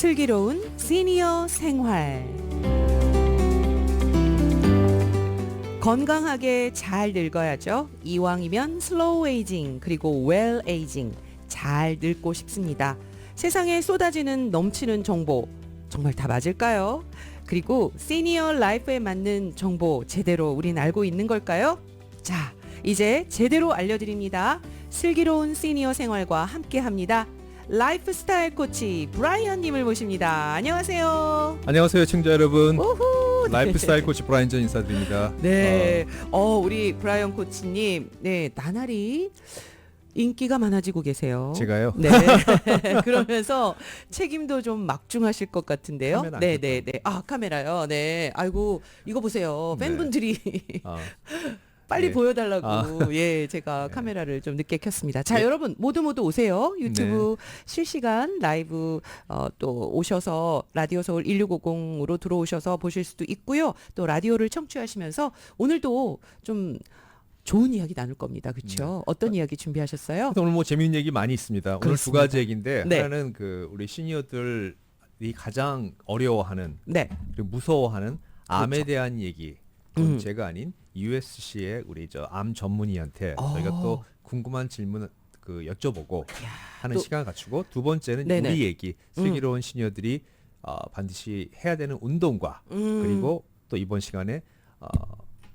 슬기로운 시니어 생활. 건강하게 잘 늙어야죠. 이왕이면 슬로우 에이징 그리고 웰 에이징 잘 늙고 싶습니다. 세상에 쏟아지는 넘치는 정보 정말 다 맞을까요? 그리고 시니어 라이프에 맞는 정보 제대로 우린 알고 있는 걸까요? 자, 이제 제대로 알려드립니다. 슬기로운 시니어 생활과 함께합니다. 라이프스타일 코치 브라이언 님을 모십니다. 안녕하세요. 안녕하세요, 청자 여러분. 오호. 라이프스타일 코치 브라이언 전 인사드립니다. 네. 우리 브라이언 코치님, 네, 나날이 인기가 많아지고 계세요. 제가요? 네. 그러면서 책임도 좀 막중하실 것 같은데요. 카메라 안 네, 네, 네. 아, 카메라요. 네. 아이고, 이거 보세요. 네. 팬분들이 아, 빨리 네. 보여달라고. 예, 제가 네. 카메라를 좀 늦게 켰습니다. 자, 네. 여러분 모두 오세요. 유튜브 실시간 라이브 또 오셔서 라디오 서울 1650으로 들어오셔서 보실 수도 있고요. 또 라디오를 청취하시면서 오늘도 좀 좋은 이야기 나눌 겁니다. 그렇죠? 어떤 이야기 준비하셨어요? 오늘 뭐 재미있는 얘기 많이 있습니다. 오늘 두 그렇습니다. 가지 얘기인데 네. 하나는 그 우리 시니어들이 가장 어려워하는 네. 그리고 무서워하는 암에 그렇죠. 대한 얘기. 제가 아닌 USC의 우리 저 암 전문의한테 저희가 또 궁금한 질문 그 여쭤보고 하는 또- 시간을 갖추고 두 번째는 네네. 우리 얘기 슬기로운 시니어들이 반드시 해야 되는 운동과 그리고 또 이번 시간에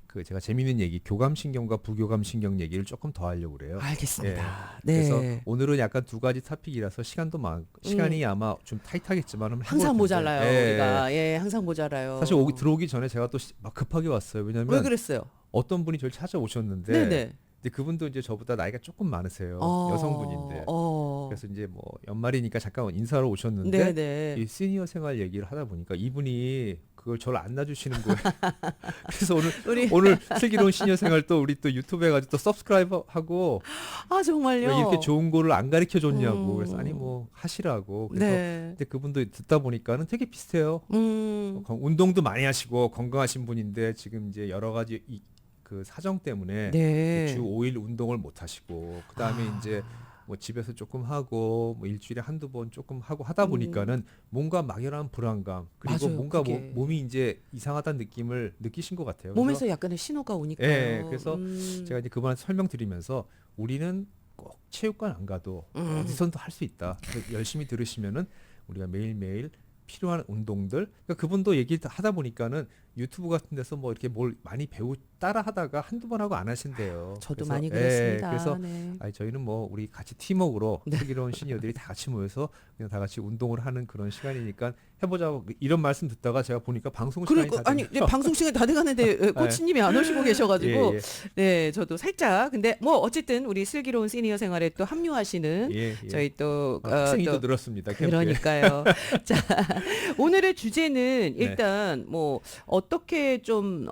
그 제가 재미있는 얘기 교감신경과 부교감신경 얘기를 조금 더 하려고 그래요. 알겠습니다. 예. 네. 그래서 오늘은 약간 두 가지 토픽이라서 시간이 아마 좀 타이트하겠지만 항상 모자라요. 예. 우리가. 예, 항상 모자라요. 사실 들어오기 전에 제가 또 막 급하게 왔어요. 왜 왜냐면 그랬어요? 어떤 분이 저를 찾아오셨는데 네네. 근데 그분도 이제 저보다 나이가 조금 많으세요. 여성분인데. 그래서 이제 뭐 연말이니까 잠깐 인사하러 오셨는데 네네. 이 시니어 생활 얘기를 하다 보니까 이분이 그걸 저를 안 놔주시는 거예요. 그래서 오늘 슬기로운 시니어 생활 또 우리 또 유튜브에 가지고 또 서브스크라이버 하고 아, 정말요? 왜 이렇게 좋은 거를 안 가르쳐 줬냐고. 그래서 아니 뭐 하시라고. 그래서 네. 근데 그분도 듣다 보니까는 되게 비슷해요. 운동도 많이 하시고 건강하신 분인데 지금 이제 여러 가지 그 사정 때문에 네. 주 5일 운동을 못 하시고 그다음에 이제 뭐 집에서 조금 하고 뭐 일주일에 한두 번 조금 하고 하다 보니까는 뭔가 막연한 불안감 그리고 맞아요, 뭔가 그게. 몸이 이제 이상하다는 느낌을 느끼신 것 같아요. 몸에서 약간의 신호가 오니까요. 예, 그래서 제가 이제 그분한테 설명드리면서 우리는 꼭 체육관 안 가도 어디선도 할 수 있다. 그래서 열심히 들으시면은 우리가 매일매일 필요한 운동들 그러니까 그분도 얘기 하다 보니까는 유튜브 같은 데서 뭐 이렇게 뭘 많이 따라 하다가 한두 번 하고 안 하신대요. 저도 그래서, 많이 그랬습니다. 그래서 네. 저희는 뭐 우리 같이 팀워크로 슬기로운 시니어들이 다 같이 모여서 그냥 다 같이 운동을 하는 그런 시간이니까 해보자고 이런 말씀 듣다가 제가 보니까 방송 시간이 다 아니, 됐네요. 방송 시간 다 돼가는데 코치님이 안 오시고 계셔가지고 예, 예. 네, 저도 살짝 근데 뭐 어쨌든 우리 슬기로운 시니어 생활에 또 합류하시는 예, 예. 저희 또 학생이 또 또 늘었습니다. 캠프에. 그러니까요. 자, 오늘의 주제는 네. 일단 뭐 어떻게 좀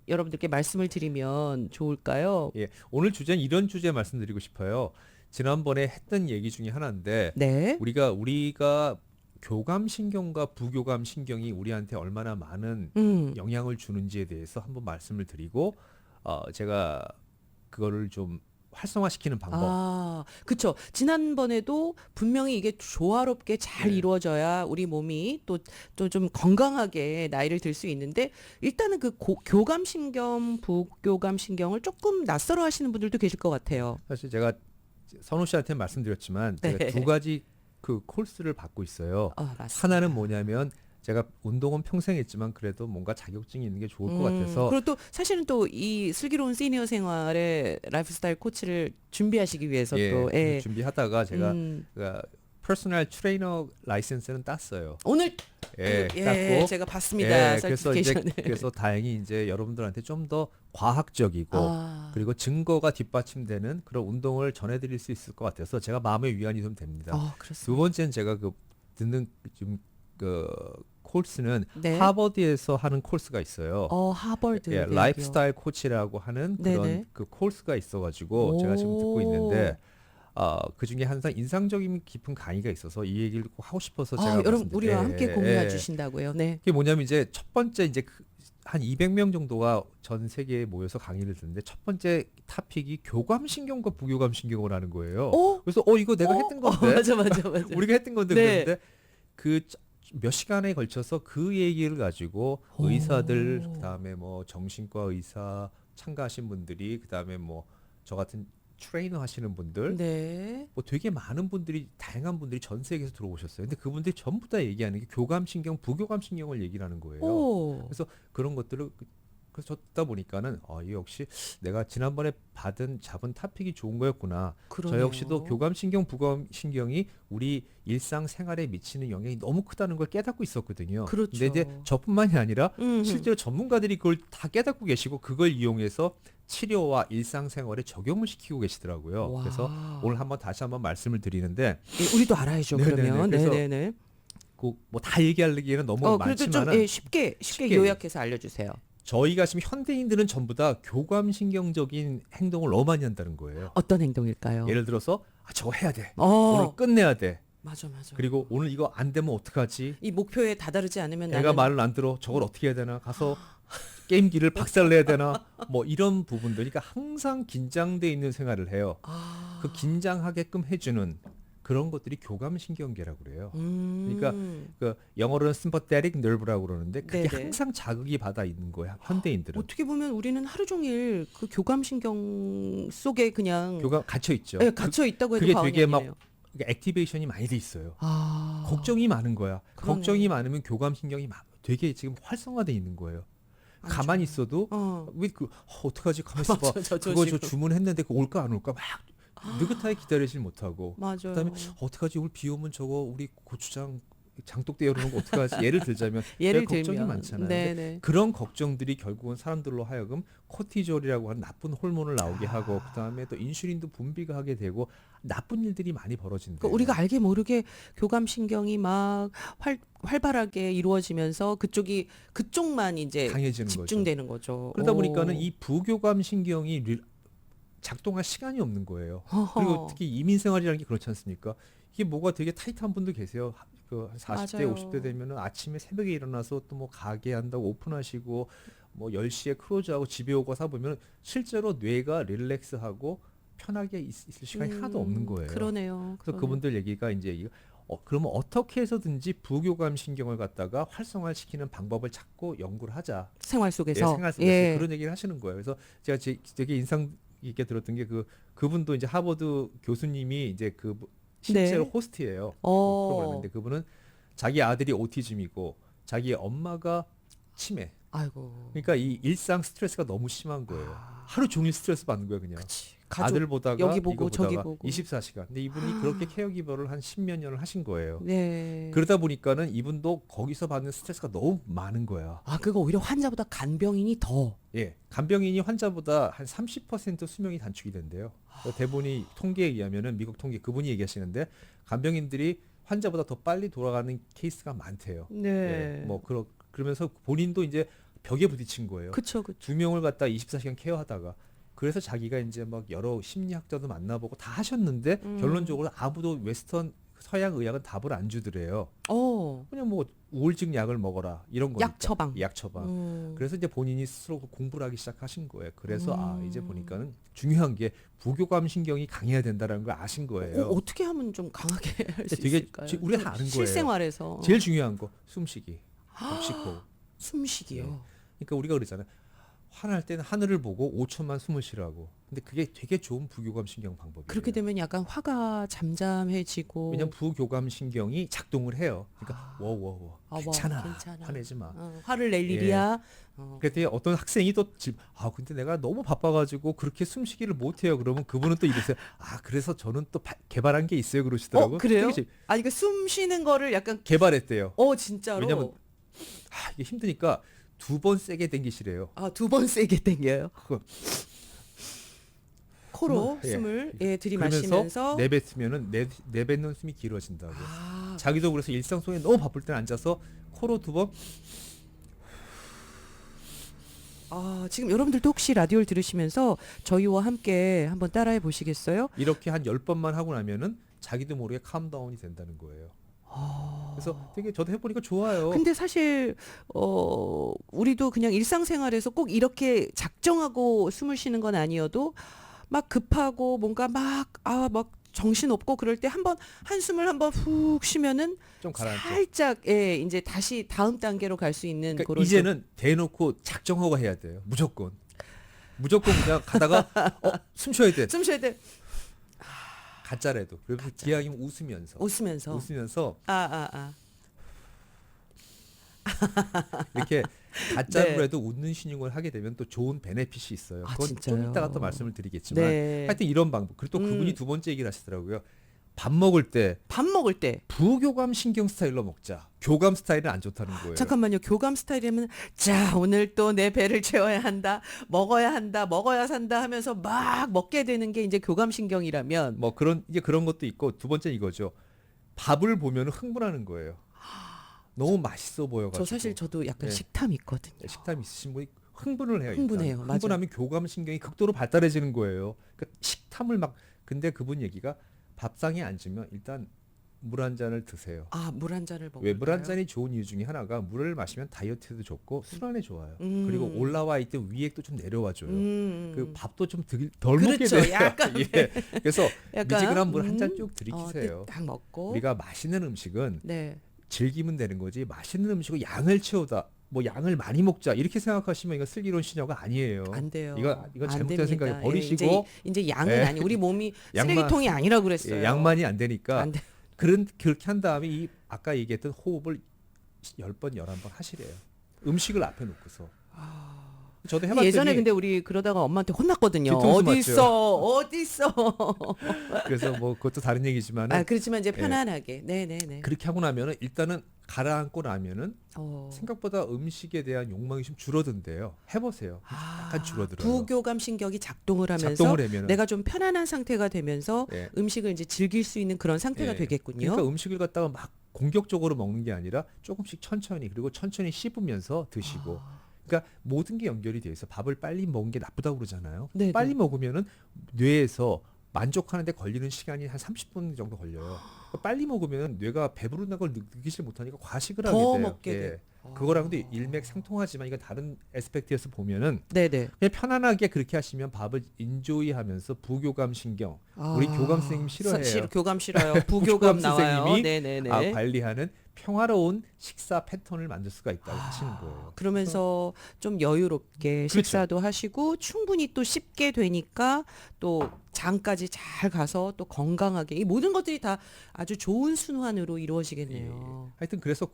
여러분들께 말씀을 드리면 좋을까요? 예, 오늘 주제는 이런 주제 말씀드리고 싶어요. 지난번에 했던 얘기 중에 하나인데 네. 우리가 교감신경과 부교감신경이 우리한테 얼마나 많은 영향을 주는지에 대해서 한번 말씀을 드리고 제가 그거를 좀 활성화시키는 방법. 아, 그쵸. 지난번에도 분명히 이게 조화롭게 잘 네. 이루어져야 우리 몸이 또 좀 건강하게 나이를 들 수 있는데 일단은 그 교감신경, 부교감신경을 조금 낯설어 하시는 분들도 계실 것 같아요. 사실 제가 선우 씨한테 말씀드렸지만 제가 네. 두 가지 그 코र्스를 받고 있어요. 맞습니다. 하나는 뭐냐면 제가 운동은 평생 했지만 그래도 뭔가 자격증이 있는 게 좋을 것 같아서 그리고 또 사실은 또 이 슬기로운 시니어 생활의 라이프스타일 코치를 준비하시기 위해서 또 준비하다가 제가 음. 퍼스널 트레이너 라이센스는 땄어요. 오늘 땄고 제가 봤습니다. 그래서 이제 설티피케이션을. 그래서 다행히 이제 여러분들한테 좀 더 과학적이고 그리고 증거가 뒷받침되는 그런 운동을 전해드릴 수 있을 것 같아서 제가 마음의 위안이 좀 됩니다. 그렇습니다. 두 번째는 제가 듣는 지금 그 코스는 네. 하버드에서 하는 코스가 있어요. 하버드. 예, 대학이요. 라이프스타일 코치라고 하는 그런 네네. 그 코스가 있어가지고 제가 지금 듣고 있는데 그 중에 항상 인상적인 깊은 강의가 있어서 이 얘기를 꼭 하고 싶어서 제가 여러분 우리와 함께 공유해 예. 주신다고요. 네. 그게 뭐냐면 이제 첫 번째 이제 한 200명 정도가 전 세계에 모여서 강의를 듣는데 첫 번째 토픽이 교감신경과 부교감신경을 하는 거예요. 그래서 이거 내가 했던 건데 맞아. 우리가 했던 건데 네. 그랬는데 그 몇 시간에 걸쳐서 그 얘기를 가지고 의사들, 그다음에 뭐 정신과 의사 참가하신 분들이, 그다음에 뭐 저 같은 트레이너 하시는 분들, 네. 뭐 되게 많은 분들이, 다양한 분들이 전 세계에서 들어오셨어요. 근데 그분들이 전부 다 얘기하는 게 교감신경, 부교감신경을 얘기를 하는 거예요. 오. 그래서 그런 것들을 그래서 듣다 보니까는 이 역시 내가 지난번에 잡은 토픽이 좋은 거였구나. 저 그러네요. 역시도 교감신경, 부감신경이 우리 일상생활에 미치는 영향이 너무 크다는 걸 깨닫고 있었거든요. 그렇죠. 근데 이제 저뿐만이 아니라 음흠. 실제로 전문가들이 그걸 다 깨닫고 계시고 그걸 이용해서 치료와 일상생활에 적용을 시키고 계시더라고요. 와. 그래서 오늘 다시 한번 말씀을 드리는데, 예, 우리도 알아야죠. 네네네. 그러면. 그래서 네네네. 뭐 다 얘기하기에는 너무 그래도 좀 많지만은 쉽게 쉽게 요약해서 알려주세요. 저희가 지금 현대인들은 전부 다 교감신경적인 행동을 너무 많이 한다는 거예요. 어떤 행동일까요? 예를 들어서 저거 해야 돼. 어. 오늘 끝내야 돼. 맞아, 맞아. 그리고 오늘 이거 안 되면 어떡하지? 이 목표에 다다르지 않으면 애가 나는 말을 안 들어. 저걸 어떻게 해야 되나? 가서 게임기를 박살내야 되나? 뭐 이런 부분들. 그러니까 항상 긴장돼 있는 생활을 해요. 그 긴장하게끔 해주는 그런 것들이 교감신경계라고 그래요. 그러니까 그 영어로는 sympathetic nerve라고 그러는데 그게 네네. 항상 자극이 받아 있는 거야. 현대인들은. 어떻게 보면 우리는 하루 종일 그 교감신경 속에 그냥 교감 갇혀 있죠. 예, 갇혀 있다고 해도 그게 과언이 되게 막 아니네요. 그러니까 액티베이션이 많이 돼 있어요. 아. 걱정이 많은 거야. 그러네. 걱정이 많으면 교감신경이 되게 지금 활성화돼 있는 거예요. 가만히 있어도 어떡하지? 가만히 있어봐. 맞아, 저 그거 저 지금. 주문했는데 그거 올까 안 올까 막 느긋하게 기다리질 못하고. 맞아요. 그다음에 어떡하지? 오늘 비 오면 저거 우리 고추장 장독대 열어놓은 거 어떡하지? 예를 들자면 예를 걱정이 들면 많잖아요. 근데 네네. 그런 걱정들이 결국은 사람들로 하여금 코티졸이라고 하는 나쁜 호르몬을 나오게 하고, 그다음에 또 인슐린도 분비가 하게 되고 나쁜 일들이 많이 벌어진대요. 그러니까 우리가 알게 모르게 교감신경이 막 활발하게 이루어지면서 그쪽만 이제 강해지는 집중되는 거죠. 그러다 오. 보니까는 이 부교감 신경이 작동할 시간이 없는 거예요. 허허. 그리고 특히 이민 생활이라는 게 그렇지 않습니까? 이게 뭐가 되게 타이트한 분도 계세요. 그 40대, 맞아요. 50대 되면은 아침에 새벽에 일어나서 또 뭐 가게 한다고 오픈하시고 뭐 10시에 클로즈하고 집에 오고 사 보면 실제로 뇌가 릴렉스하고 편하게 있을 시간이 하나도 없는 거예요. 그러네요. 그래서 그분들 얘기가 이제 그러면 어떻게 해서든지 부교감 신경을 갖다가 활성화시키는 방법을 찾고 연구를 하자. 생활 속에서. 생활 속에서 예. 그런 얘기를 하시는 거예요. 그래서 제가 되게 인상 깊게 들었던 게 그분도 이제 하버드 교수님이 이제 실제로 네. 호스트예요. 어. 프로그램인데 그분은 자기 아들이 오티즘이고 자기 엄마가 치매. 아이고. 그러니까 이 일상 스트레스가 너무 심한 거예요. 하루 종일 스트레스 받는 거예요, 그냥. 그치. 가족 아들 보다가 여기 이거 보고 보다가 저기 보고. 24시간. 근데 이분이 그렇게 케어기버를 한 10몇 년을 하신 거예요. 네. 그러다 보니까는 이분도 거기서 받는 스트레스가 너무 많은 거야. 그거 오히려 환자보다 간병인이 더. 예, 간병인이 환자보다 한 30% 수명이 단축이 된대요. 대본이 통계에 의하면은 미국 통계 그분이 얘기하시는데 간병인들이 환자보다 더 빨리 돌아가는 케이스가 많대요. 네. 예, 뭐 그러면서 본인도 이제 벽에 부딪힌 거예요. 그쵸. 두 명을 갖다 24시간 케어하다가 그래서 자기가 이제 막 여러 심리학자도 만나보고 다 하셨는데 결론적으로 아무도 웨스턴 서양 의학은 답을 안 주더래요. 그냥 뭐 우울증 약을 먹어라 이런 거니까. 약 처방. 그래서 이제 본인이 스스로 공부를 하기 시작하신 거예요. 그래서 이제 보니까는 중요한 게 부교감 신경이 강해야 된다는 걸 아신 거예요. 어떻게 하면 좀 강하게 할 수 되게 있을까요? 우리가 다 아는 거예요. 실생활에서. 제일 중요한 거 숨쉬기. 묵시코. 숨쉬기요. 네. 그러니까 우리가 그러잖아요. 화날 때는 하늘을 보고 5초만 숨을 쉬라고. 근데 그게 되게 좋은 부교감 신경 방법이에요. 그렇게 되면 약간 화가 잠잠해지고. 왜냐면 부교감 신경이 작동을 해요. 그러니까 워워워 괜찮아. 괜찮아. 화내지 마. 화를 낼 일이야. 그랬더니 어떤 학생이 또 근데 내가 너무 바빠가지고 그렇게 숨쉬기를 못해요. 그러면 그분은 또 이러세요. 그래서 저는 또 개발한 게 있어요. 그러시더라고요. 그래요? 되게 그러니까 숨 쉬는 거를 약간 개발했대요. 진짜로. 왜냐면 이게 힘드니까 2번 세게 당기시래요. 2번 세게 당겨요. 코로 예. 숨을 그러면서 들이마시면서 내뱉으면은 내뱉는 숨이 길어진다고. 자기도 그래서 일상 속에 너무 바쁠 때는 앉아서 코로 2번. 지금 여러분들도 혹시 라디오를 들으시면서 저희와 함께 한번 따라해 보시겠어요? 이렇게 한 10번만 하고 나면은 자기도 모르게 캄다운이 된다는 거예요. 그래서 되게 저도 해보니까 좋아요. 근데 사실 우리도 그냥 일상생활에서 꼭 이렇게 작정하고 숨을 쉬는 건 아니어도 막 급하고 뭔가 막 정신 없고 그럴 때 한번 한숨을 한번 훅 쉬면은 좀 가라앉죠. 살짝 예, 이제 다시 다음 단계로 갈 수 있는 그러니까 그런 이제는 대놓고 작정하고 해야 돼요. 무조건 그냥 가다가 숨 쉬어야 돼. 숨 쉴 때 가짜라도. 그리고 기왕이면 웃으면서 웃으면서 아. 이렇게 가짜로 네. 해도 웃는 신용을 하게 되면 또 좋은 베네핏이 있어요. 아, 그건 좀 진짜요? 이따가 또 말씀을 드리겠지만 네. 하여튼 이런 방법. 그리고 또 그분이 두 번째 얘기를 하시더라고요. 밥 먹을 때 밥 먹을 때 부교감 신경 스타일로 먹자. 교감 스타일은 안 좋다는 거예요. 잠깐만요. 교감 스타일이면 자 오늘 또 내 배를 채워야 한다. 먹어야 한다. 먹어야 산다 하면서 막 먹게 되는 게 이제 교감 신경이라면 뭐 그런 것도 있고 두 번째 이거죠. 밥을 보면 흥분하는 거예요. 너무 맛있어 보여가지고. 저도 약간 네. 식탐이 있거든요. 식탐 있으신 분이 흥분을 해요. 흥분해요. 일단. 맞아요. 흥분하면 교감 신경이 극도로 발달해지는 거예요. 그러니까 식탐을 막 근데 그분 얘기가 밥상에 앉으면 일단 물 한 잔을 드세요. 아, 물 한 잔을 먹을까요? 왜 물 한 잔이 좋은 이유 중에 하나가 물을 마시면 다이어트에도 좋고 순환에 좋아요. 음. 그리고 올라와 있던 위액도 좀 내려와 줘요. 그 밥도 좀 덜 먹게 그렇죠. 돼요. 약간 예. 그래서 약간, 미지근한 물 한 잔 쭉 들이키세요. 딱 먹고 우리가 맛있는 음식은 네. 즐기면 되는 거지 맛있는 음식을 양을 채우다 뭐 양을 많이 먹자 이렇게 생각하시면 이거 슬기로운 신여가 아니에요. 안 돼요. 이건 안 잘못된 됩니다. 생각에 버리시고 예, 이제 양은 예. 아니 우리 몸이 양만- 쓰레기통이 아니라고 그랬어요. 예, 양만이 안 되니까 안 돼. 그렇게 한 다음에 이 아까 얘기했던 호흡을 10번 11번 하시래요. 음식을 앞에 놓고서. 저도 해봤더니 예전에 근데 우리 그러다가 엄마한테 혼났거든요. 뒤통수 어디 있어? 그래서 뭐 그것도 다른 얘기지만은 아 그렇지만 이제 편안하게. 네네네. 그렇게 하고 나면은 일단은 가라앉고 나면은 어. 생각보다 음식에 대한 욕망이 좀 줄어든대요. 해보세요. 약간 줄어들어요. 부교감 신경이 작동을 하면서 작동을 하면은 내가 좀 편안한 상태가 되면서 예. 음식을 이제 즐길 수 있는 그런 상태가 예. 되겠군요. 그러니까 음식을 갖다가 막 공격적으로 먹는 게 아니라 조금씩 천천히 그리고 천천히 씹으면서 드시고. 그러니까 모든 게 연결이 돼 있어. 밥을 빨리 먹은 게 나쁘다고 그러잖아요. 네네. 빨리 먹으면은 뇌에서 만족하는데 걸리는 시간이 한 30분 정도 걸려요. 그러니까 빨리 먹으면 뇌가 배부르다는 걸 느끼지 못하니까 과식을 하게 더 돼요. 먹게 예. 돼. 그거랑도 일맥상통하지만 이건 다른 에스펙트에서 보면은 네네. 그냥 편안하게 그렇게 하시면 밥을 인조이하면서 부교감 신경 우리 교감 선생님 싫어해요. 교감 싫어요. 부교감 나와요. 선생님이 네네네. 관리하는 평화로운 식사 패턴을 만들 수가 있다고 하시는 거예요. 그러면서 좀 여유롭게 그렇죠. 식사도 하시고 충분히 또 씹게 되니까 또 장까지 잘 가서 또 건강하게 이 모든 것들이 다 아주 좋은 순환으로 이루어지겠네요. 하여튼 그래서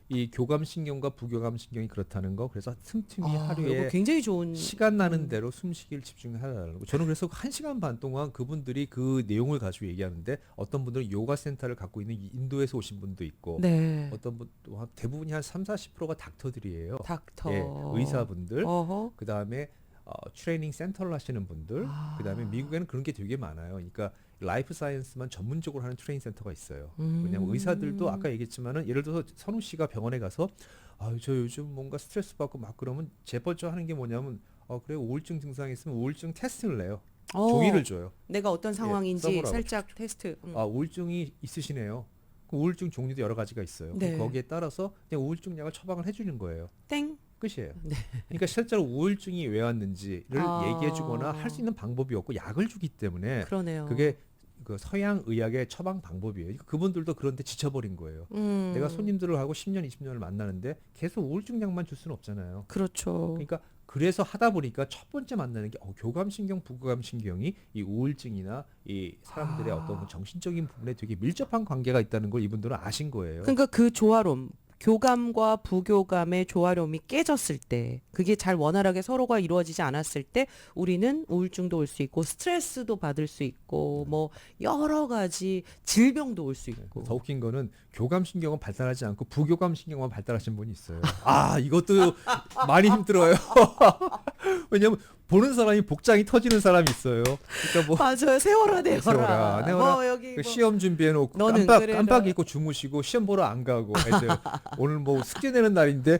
이 교감 신경과 부교감 신경이 그렇다는 거. 그래서 틈틈이 이거 하루에 굉장히 좋은 시간 나는 대로 숨쉬기를 집중하라는 거. 저는 그래서 1시간 반 동안 그분들이 그 내용을 가지고 얘기하는데 어떤 분들은 요가 센터를 갖고 있는 인도에서 오신 분도 있고 네. 어떤 분 대부분이 한 30-40%가 닥터들이에요. 닥터. 예, 의사분들. 어허. 그다음에 트레이닝 센터를 하시는 분들. 그다음에 미국에는 그런 게 되게 많아요. 그러니까 라이프 사이언스만 전문적으로 하는 트레이닝 센터가 있어요. 왜냐하면 의사들도 아까 얘기했지만은 예를 들어서 선우 씨가 병원에 가서 저 요즘 뭔가 스트레스 받고 막 그러면 제일 먼저 하는 게 뭐냐면 그래 우울증 증상이 있으면 우울증 테스트를 내요. 종이를 줘요. 내가 어떤 상황인지 써보라고. 살짝 테스트. 우울증이 있으시네요. 그 우울증 종류도 여러 가지가 있어요. 네. 거기에 따라서 그냥 우울증 약을 처방을 해주는 거예요. 땡. 끝이에요. 네. 그러니까 실제로 우울증이 왜 왔는지를 얘기해주거나 할 수 있는 방법이 없고 약을 주기 때문에 그러네요. 그게 그 서양 의학의 처방 방법이에요. 그러니까 그분들도 그런데 지쳐버린 거예요. 내가 손님들을 하고 10년, 20년을 만나는데 계속 우울증 약만 줄 수는 없잖아요. 그렇죠. 그러니까 그래서 하다 보니까 첫 번째 만나는 게 교감신경, 부교감신경이 이 우울증이나 이 사람들의 어떤 그 정신적인 부분에 되게 밀접한 관계가 있다는 걸 이분들은 아신 거예요. 그러니까 그 조화로움, 교감과 부교감의 조화로움이 깨졌을 때, 그게 잘 원활하게 서로가 이루어지지 않았을 때 우리는 우울증도 올 수 있고 스트레스도 받을 수 있고 뭐 여러 가지 질병도 올 수 있고. 더 웃긴 거는 교감신경은 발달하지 않고 부교감신경만 발달하신 분이 있어요. 이것도 많이 힘들어요. 왜냐면 보는 사람이 복장이 터지는 사람이 있어요. 그러니까 뭐 맞아요. 세워라 내워라. 세워라, 내워라. 뭐 여기 뭐. 시험 준비해놓고 너는 그래라. 깜빡 잊고 주무시고 시험 보러 안 가고 애들 오늘 뭐 숙제 내는 날인데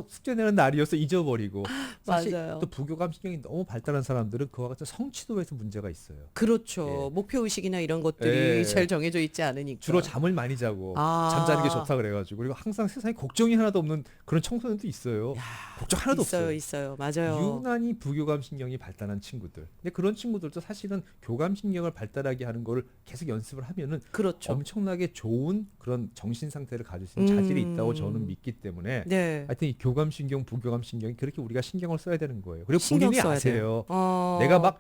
숙제 내는 날이어서 잊어버리고 사실 맞아요. 또 부교감 신경이 너무 발달한 사람들은 그와 같은 성취도에서 문제가 있어요. 그렇죠. 예. 목표 의식이나 이런 것들이 예. 잘 정해져 있지 않으니까. 주로 잠을 많이 자고 잠자는 게 좋다 그래가지고 그리고 항상 세상에 걱정이 하나도 없는 그런 청소년도 있어요. 걱정 하나도 없어요. 있어요. 맞아요. 유난히 부교감 부교감신경이 발달한 친구들. 근데 그런 친구들도 사실은 교감신경을 발달하게 하는 거를 계속 연습을 하면은 그렇죠. 엄청나게 좋은 그런 정신 상태를 가질 수 있는 자질이 있다고 저는 믿기 때문에 네. 하여튼 이 교감신경, 부교감신경이 그렇게 우리가 신경을 써야 되는 거예요. 그리고 신경 본인이 써야 아세요. 돼요. 내가 막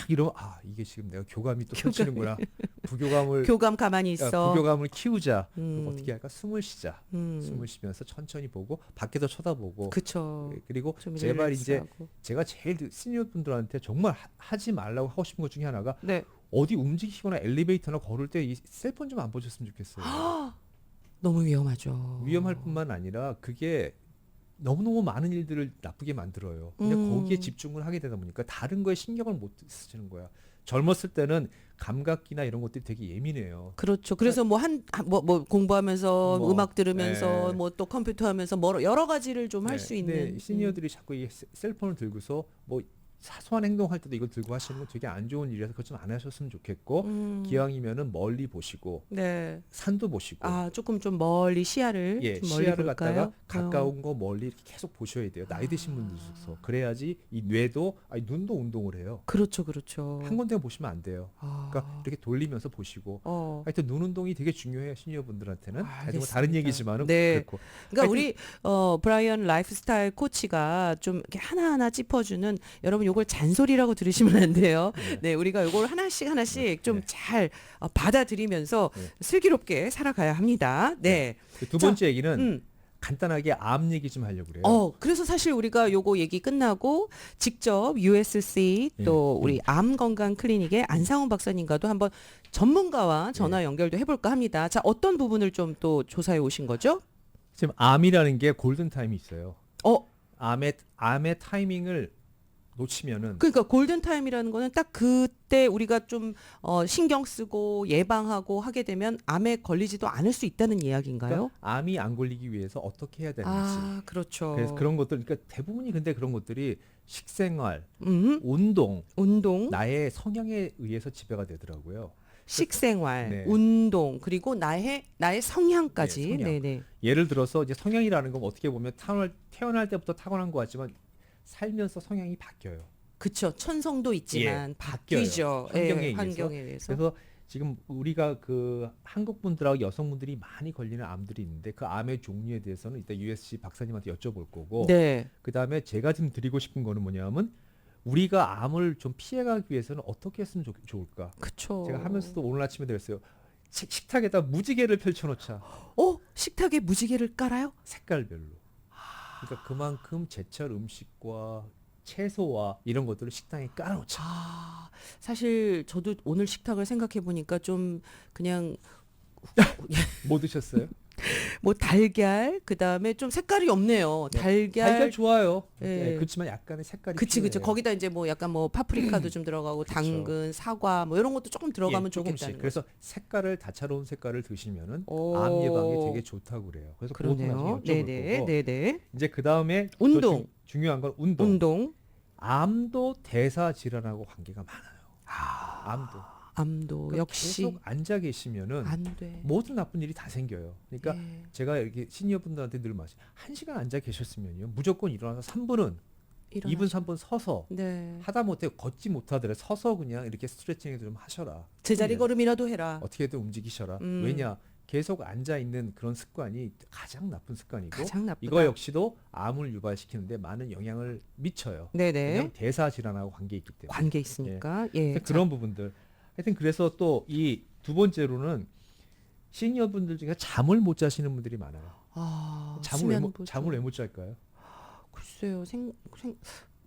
이러면 이게 지금 내가 교감이 또 펼치는구나. 부교감을 교감 가만히 있어. 부교감을 키우자. 그럼 음. 어떻게 할까? 숨을 쉬자. 음. 숨을 쉬면서 천천히 보고 밖에도 쳐다보고. 그쵸. 그리고 좀 제발 이제 릴렉스하고. 제가 제일 시니어 분들한테 정말 하지 말라고 하고 싶은 것 중에 하나가 네. 어디 움직이거나 엘리베이터나 걸을 때 이 셀폰 좀 안 보셨으면 좋겠어요. 너무 위험하죠. 위험할 뿐만 아니라 그게 너무너무 많은 일들을 나쁘게 만들어요. 그냥 거기에 집중을 하게 되다 보니까 다른 거에 신경을 못 쓰시는 거야. 젊었을 때는 감각기나 이런 것들이 되게 예민해요. 그렇죠. 그래서 뭐 공부하면서 뭐, 음악 들으면서 네. 뭐 또 컴퓨터 하면서 여러 가지를 좀 할 수 근데 있는. 시니어들이 자꾸 이 셀폰을 들고서 뭐 사소한 행동할 때도 이걸 들고 하시는 건 되게 안 좋은 일이라서 그것 좀 안 하셨으면 좋겠고 기왕이면은 멀리 보시고 네. 산도 보시고 조금 좀 멀리 시야를 좀 멀리 시야를 볼까요? 갖다가 가까운 거 멀리 이렇게 계속 보셔야 돼요. 나이 드신 분들도 그래야지 이 뇌도 눈도 운동을 해요. 그렇죠, 그렇죠. 한 군데 보시면 안 돼요. 그러니까 이렇게 돌리면서 보시고. 하여튼 눈 운동이 되게 중요해요. 시니어 분들한테는. 하여튼 뭐 다른 알겠습니다. 얘기지만은 네. 그렇고. 그러니까 우리 브라이언 라이프스타일 코치가 좀 이렇게 하나하나 짚어주는, 여러분 요걸 잔소리라고 들으시면 안 돼요. 네, 우리가 요걸 하나씩 좀 잘 받아들이면서 슬기롭게 살아가야 합니다. 네. 두 번째 얘기는 간단하게 암 얘기 좀 하려고 그래요. 그래서 사실 우리가 요거 얘기 끝나고 직접 USC 또 우리 암 건강 클리닉의 안상훈 박사님과도 한번 전문가와 전화 연결도 해볼까 합니다. 자, 어떤 부분을 좀 또 조사해 오신 거죠? 지금 암이라는 게 골든 타임이 있어요. 어, 암의 타이밍을 놓치면은 그러니까 골든 타임이라는 거는 딱 그때 우리가 좀 신경 쓰고 예방하고 하게 되면 암에 걸리지도 않을 수 있다는 이야기인가요? 그러니까 암이 안 걸리기 위해서 어떻게 해야 되는지. 그렇죠. 그래서 그런 것들, 그러니까 대부분이 근데 그런 것들이 식생활, 운동, 나의 성향에 의해서 지배가 되더라고요. 식생활, 네. 운동, 그리고 나의 성향까지. 네, 성향. 네네. 예를 들어서 이제 성향이라는 건 어떻게 보면 태어날 때부터 타고난 것 같지만 살면서 성향이 바뀌어요. 그쵸. 천성도 있지만 바뀌죠. 환경에 의해서. 그래서 지금 우리가 그 한국 분들하고 여성분들이 많이 걸리는 암들이 있는데 그 암의 종류에 대해서는 이따 USC 박사님한테 여쭤볼 거고. 네. 그다음에 제가 지금 드리고 싶은 거는 뭐냐면 우리가 암을 좀 피해가기 위해서는 어떻게 했으면 좋을까? 그쵸. 제가 하면서도 오늘 아침에 드렸어요. 식탁에다 무지개를 펼쳐놓자. 식탁에 무지개를 깔아요? 색깔별로. 그러니까 그만큼 제철 음식과 채소와 이런 것들을 식당에 깔아놓자. 사실 저도 오늘 식탁을 생각해 보니까 좀 그냥 뭐 드셨어요? 뭐 달걀, 그다음에 좀 색깔이 없네요. 달걀 좋아요. 네. 그렇지만 약간의 색깔이 그치. 필요해요. 거기다 이제 뭐 약간 뭐 파프리카도 좀 들어가고 그쵸. 당근, 사과 뭐 이런 것도 조금 들어가면 조금씩. 좋겠다는 그래서 색깔을 다채로운 색깔을 드시면은 오. 암 예방에 되게 좋다고 그래요. 그래서 그것도 그러네요. 나중에 여쭤볼 거고. 네네. 이제 그 다음에 운동. 중요한 건 운동. 운동. 암도 대사 질환하고 관계가 많아요. 암도. 그러니까 역시 계속 앉아 계시면은 안 돼. 모든 나쁜 일이 다 생겨요. 그러니까 예. 제가 이렇게 시니어 분들한테 늘 말씀, 1시간 앉아 계셨으면요, 무조건 일어나서 3분은 2분 3분 서서 네. 하다 못해 걷지 못하더라도 서서 그냥 이렇게 스트레칭을 좀 하셔라. 제자리 걸음이라도 해라. 어떻게든 움직이셔라. 왜냐? 계속 앉아 있는 그런 습관이 가장 나쁜 습관이고 가장 나쁘다. 이거 역시도 암을 유발시키는데 많은 영향을 미쳐요. 네네. 왜냐하면 대사 질환하고 관계 있기 때문에. 관계 있으니까. 예. 그런 부분들. 하여튼 그래서 또 이 두 번째로는 시니어 분들 중에 잠을 못 자시는 분들이 많아요. 잠을 왜 못 잘까요? 글쎄요.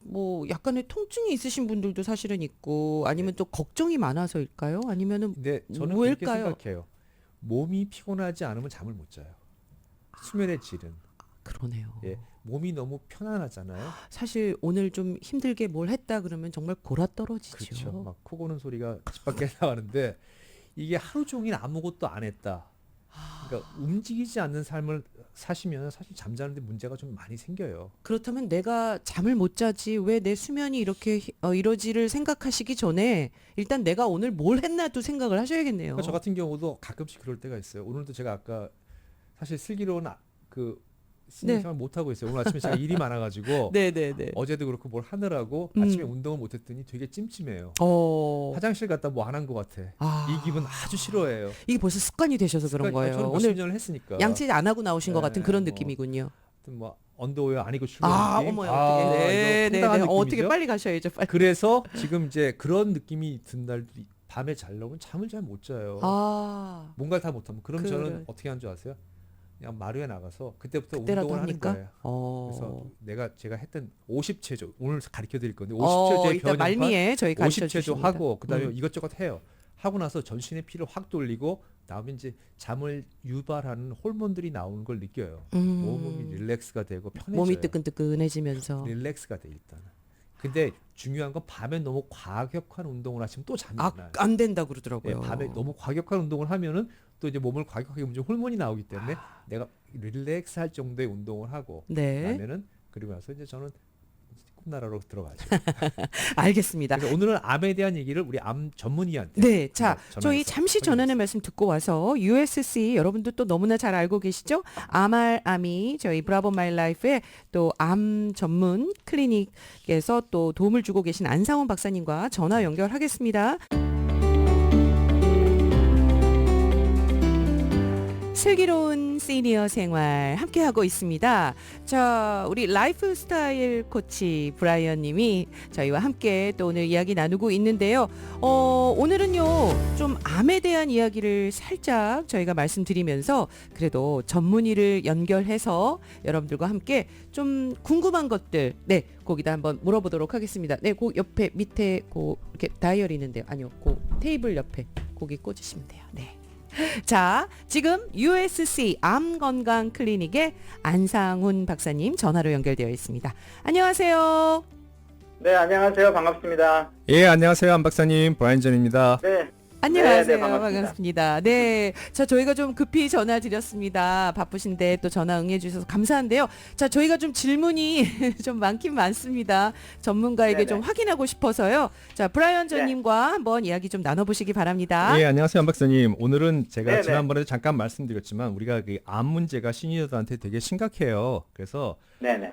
뭐 약간의 통증이 있으신 분들도 사실은 있고, 아니면 또 걱정이 많아서일까요? 아니면은 근데 저는 왜일까요? 그렇게 생각해요. 몸이 피곤하지 않으면 잠을 못 자요. 수면의 질은. 그러네요. 몸이 너무 편안하잖아요. 사실 오늘 좀 힘들게 뭘 했다 그러면 정말 골아 떨어지죠. 그렇죠. 막 코 고는 소리가 집 밖에 나가는데 이게 하루 종일 아무것도 안 했다. 그러니까 움직이지 않는 삶을 사시면 사실 잠자는데 문제가 좀 많이 생겨요. 그렇다면 내가 잠을 못 자지 왜 내 수면이 이렇게 이러지를 생각하시기 전에 일단 내가 오늘 뭘 했나도 생각을 하셔야겠네요. 그러니까 저 같은 경우도 가끔씩 그럴 때가 있어요. 오늘도 제가 아까 사실 슬기로운 그 네. 생활 못 하고 있어요. 오늘 아침에 제가 일이 많아가지고 네네네. 어제도 그렇고 뭘 하느라고 음. 아침에 운동을 못했더니 되게 찜찜해요. 화장실 갔다 뭐 안 한 것 같아. 이 기분 아주 싫어해요. 이게 벌써 습관이 되셔서 그런 거예요. 저는 오늘 몇십 년을 했으니까. 양치 안 하고 나오신 것 같은 그런 뭐, 느낌이군요. 뭐 언더웨어 안 입고 출근한 느낌. 어머요. 어떻게 네, 이거 네, 황당한 네. 어떻게 느낌이죠? 빨리 가셔야죠. 빨리. 그래서 지금 이제 그런 느낌이 든 날들이 밤에 자려면 잠을 잘 못 자요. 뭔가를 다 못하면 그럼 저는 어떻게 하는 줄 아세요? 그냥 마루에 나가서 그때부터 운동을 하는 거예요. 그래서 제가 했던 50체조 오늘 가르쳐 드릴 건데 50체조의 이따 말미에 저희 가르쳐 50체조 주십니다. 하고 그다음에 이것저것 해요. 하고 나서 전신의 피를 확 돌리고 다음에 이제 잠을 유발하는 호르몬들이 나오는 걸 느껴요. 몸이 릴렉스가 되고 편해져요. 몸이 뜨끈뜨끈해지면서 릴렉스가 돼 일단. 근데 중요한 건 밤에 너무 과격한 운동을 하시면 또 잠이 안 나요. 안 된다 그러더라고요. 밤에 너무 과격한 운동을 하면은 또 이제 몸을 과격하게 움직이면 호르몬이 나오기 때문에 내가 릴렉스 할 정도의 운동을 하고 그다음에는 그리고 나서 이제 저는 꿈나라로 들어가죠. 알겠습니다. 그래서 오늘은 암에 대한 얘기를 우리 암 전문의한테 네, 자, 저희 잠시 전하는 말씀 듣고 와서 USC 여러분들 또 너무나 잘 알고 계시죠? 암알암이 저희 브라보 마이 라이프의 또 암 전문 클리닉에서 또 도움을 주고 계신 안상원 박사님과 전화 연결하겠습니다. 슬기로운 시니어 생활 함께하고 있습니다. 자, 우리 라이프 스타일 코치 브라이언 님이 저희와 함께 또 오늘 이야기 나누고 있는데요. 오늘은요, 좀 암에 대한 이야기를 살짝 저희가 말씀드리면서 그래도 전문의를 연결해서 여러분들과 함께 좀 궁금한 것들, 네, 거기다 한번 물어보도록 하겠습니다. 네, 그 옆에 밑에 이렇게 다이얼이 있는데요. 아니요, 그 테이블 옆에 거기 꽂으시면 돼요. 네. 자, 지금 USC 암건강 클리닉의 안상훈 박사님 전화로 연결되어 있습니다. 안녕하세요. 네, 안녕하세요. 반갑습니다. 예, 안녕하세요. 안 박사님, 브라이언입니다. 네. 안녕하세요. 네, 반갑습니다. 반갑습니다. 네. 자, 저희가 좀 급히 전화 드렸습니다. 바쁘신데 또 전화 응해 주셔서 감사한데요. 자, 저희가 좀 질문이 좀 많긴 많습니다. 전문가에게 네네. 좀 확인하고 싶어서요. 자, 브라이언 전님과 한번 이야기 좀 나눠보시기 바랍니다. 예, 안녕하세요. 안 박사님. 오늘은 제가 네네. 지난번에 잠깐 말씀드렸지만 우리가 그 암 문제가 시니어들한테 되게 심각해요. 그래서 네네.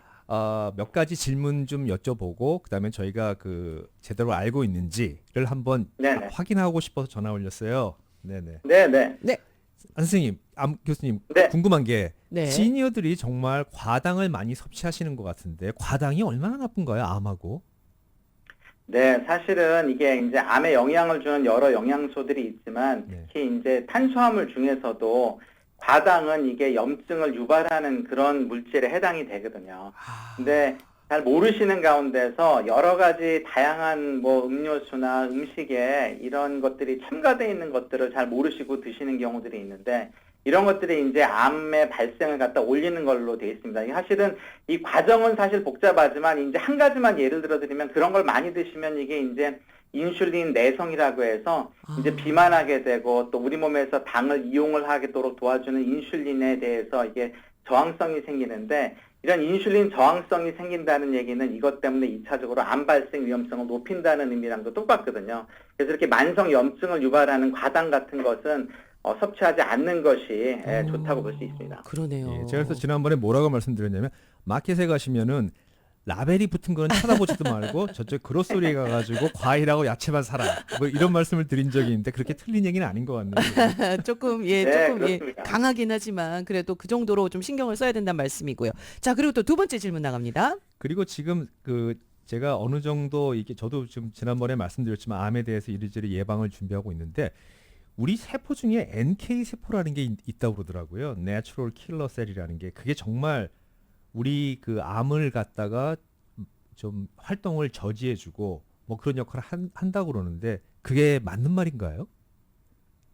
몇 가지 질문 좀 여쭤보고 그다음에 저희가 그 제대로 알고 있는지를 한번 네네. 확인하고 싶어서 전화 올렸어요. 네네. 네네. 안 선생님, 암 교수님 네. 궁금한 게 네. 시니어들이 정말 과당을 많이 섭취하시는 것 같은데 과당이 얼마나 나쁜가요? 암하고? 네, 사실은 이게 이제 암에 영향을 주는 여러 영양소들이 있지만 네. 특히 이제 탄수화물 중에서도 과당은 이게 염증을 유발하는 그런 물질에 해당이 되거든요. 근데 잘 모르시는 가운데서 여러 가지 다양한 뭐 음료수나 음식에 이런 것들이 첨가되어 있는 것들을 잘 모르시고 드시는 경우들이 있는데 이런 것들이 이제 암의 발생을 갖다 올리는 걸로 되어 있습니다. 사실은 이 과정은 사실 복잡하지만 이제 한 가지만 예를 들어 드리면 그런 걸 많이 드시면 이게 이제 인슐린 내성이라고 해서 이제 비만하게 되고 또 우리 몸에서 당을 이용을 하도록 도와주는 인슐린에 대해서 이게 저항성이 생기는데 이런 인슐린 저항성이 생긴다는 얘기는 이것 때문에 2차적으로 암 발생 위험성을 높인다는 의미랑도 똑같거든요. 그래서 이렇게 만성 염증을 유발하는 과당 같은 것은 섭취하지 않는 것이 좋다고 볼 수 있습니다. 그러네요. 예, 제가 그래서 지난번에 뭐라고 말씀드렸냐면 마켓에 가시면은 라벨이 붙은 거는 쳐다보지도 말고 저쪽 그로소리에 가가지고 과일하고 야채만 사라 뭐 이런 말씀을 드린 적이 있는데 그렇게 틀린 얘기는 아닌 것 같네요. 조금 네, 조금 그렇습니다. 강하긴 하지만 그래도 그 정도로 좀 신경을 써야 된다는 말씀이고요. 자, 그리고 또 두 번째 질문 나갑니다. 그리고 지금 그 제가 어느 정도 이게 저도 좀 지난번에 말씀드렸지만 암에 대해서 이리저리 예방을 준비하고 있는데 우리 세포 중에 NK 세포라는 게 있다고 그러더라고요. Natural Killer Cell이라는 게 그게 정말 우리 그 암을 갖다가 좀 활동을 저지해주고 뭐 그런 역할을 한다고 그러는데 그게 맞는 말인가요?